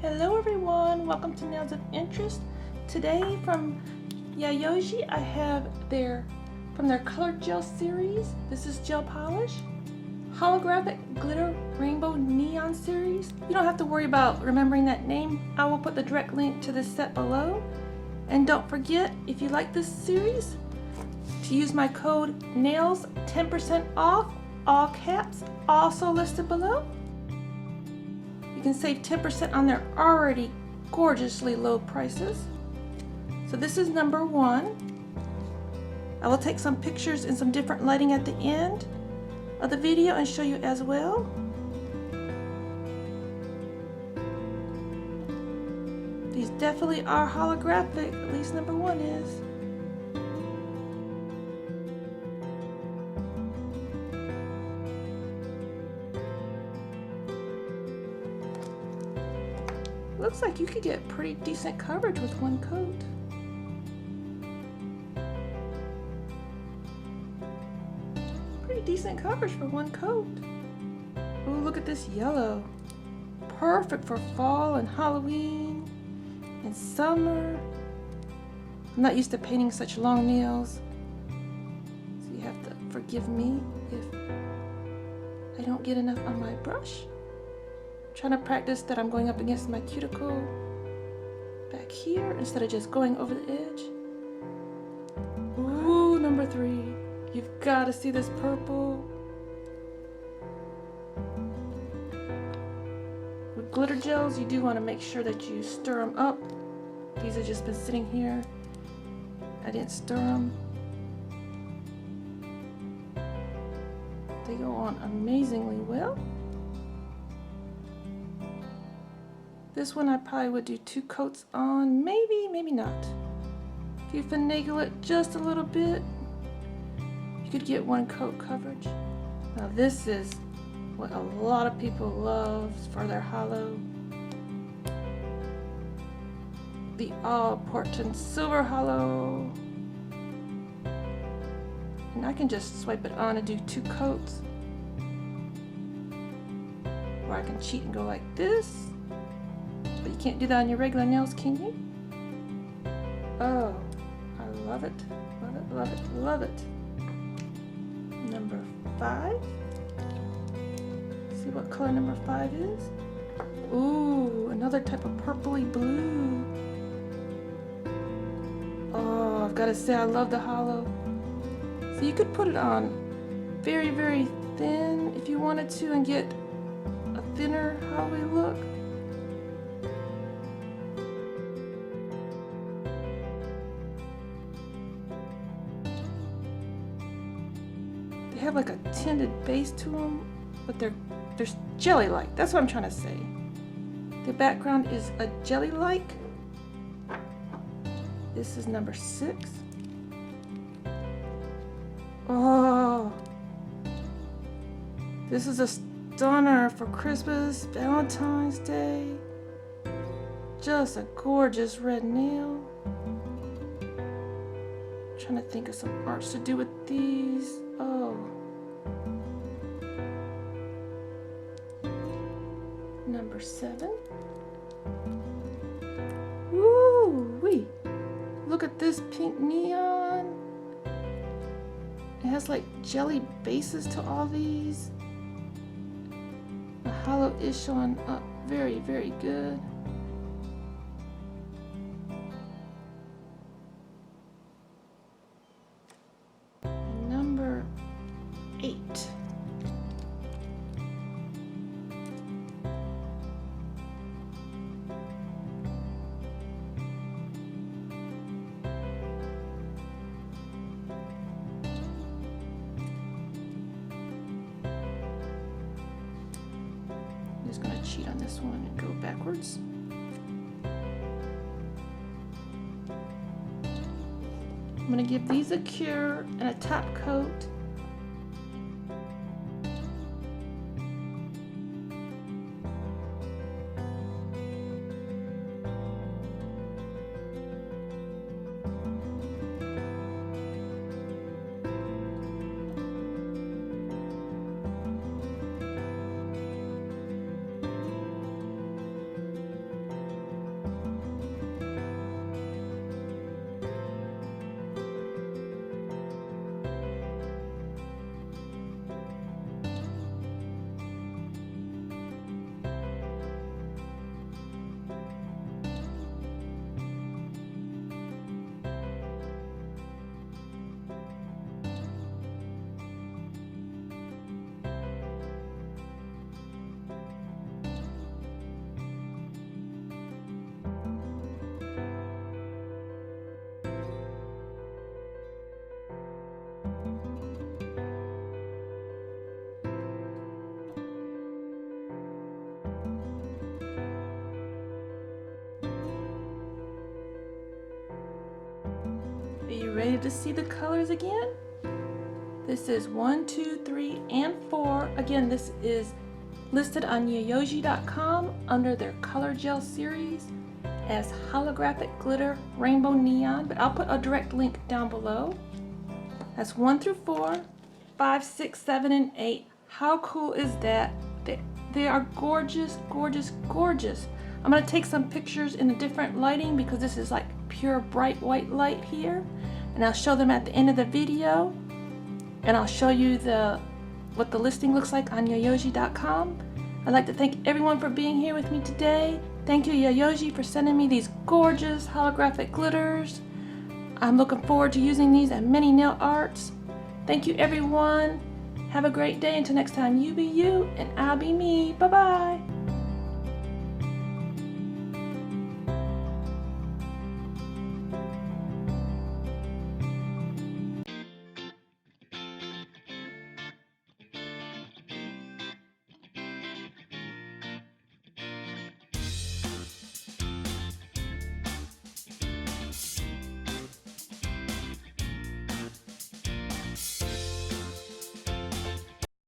Hello everyone, welcome to Nails of Interest. Today from Yayoge I have from their color gel series. This is gel polish. Holographic glitter rainbow neon series. You don't have to worry about remembering that name. I will put the direct link to this set below. And don't forget, if you like this series, to use my code NAILS 10% off, all caps, also listed below. You can save 10% on their already gorgeously low prices. So this is number 1. I will take some pictures and some different lighting at the end of the video and show you as well. These definitely are holographic, at least number 1 is. Looks like you could get pretty decent coverage with one coat. Pretty decent coverage for one coat. Oh, look at this yellow. Perfect for fall and Halloween and summer. I'm not used to painting such long nails, so you have to forgive me if I don't get enough on my brush. Trying to practice that I'm going up against my cuticle back here instead of just going over the edge. Ooh, number 3. You've got to see this purple. With glitter gels, you do want to make sure that you stir them up. These have just been sitting here. I didn't stir them. They go on amazingly well. This one I probably would do 2 coats on, maybe not. If you finagle it just a little bit, you could get 1 coat coverage. Now this is what a lot of people love for their holo. The all-important silver holo. And I can just swipe it on and do 2 coats. Or I can cheat and go like this. But you can't do that on your regular nails, can you? Oh, I love it, love it, love it, love it. Number 5. See what color number 5 is? Ooh, another type of purpley blue. Oh, I've got to say I love the holo. So you could put it on very, very thin if you wanted to and get a thinner holo look. They have like a tinted base to them, but they're jelly-like. That's what I'm trying to say. The background is a jelly-like. This is number 6. Oh, this is a stunner for Christmas, Valentine's Day. Just a gorgeous red nail. I'm trying to think of some arts to do with these. Oh. Number 7. Woo-wee. Look at this pink neon. It has like jelly bases to all these. The holo is showing up very, very good. Number 8. I'm just going to cheat on this one and go backwards. I'm going to give these a cure and a top coat. ready to see the colors again? This is 1, 2, 3, and 4. Again, this is listed on Yayoge.com under their color gel series as holographic glitter rainbow neon, but I'll put a direct link down below. That's 1 through 4, 5, 6, 7, and 8. How cool is that? They are gorgeous, gorgeous, gorgeous. I'm going to take some pictures in a different lighting because this is like pure bright white light here, and I'll show them at the end of the video, and I'll show you what the listing looks like on Yayoge.com. I'd like to thank everyone for being here with me today. Thank you, Yayoge, for sending me these gorgeous holographic glitters. I'm looking forward to using these in many nail arts. Thank you, everyone. Have a great day. Until next time, you be you and I'll be me. Bye-bye.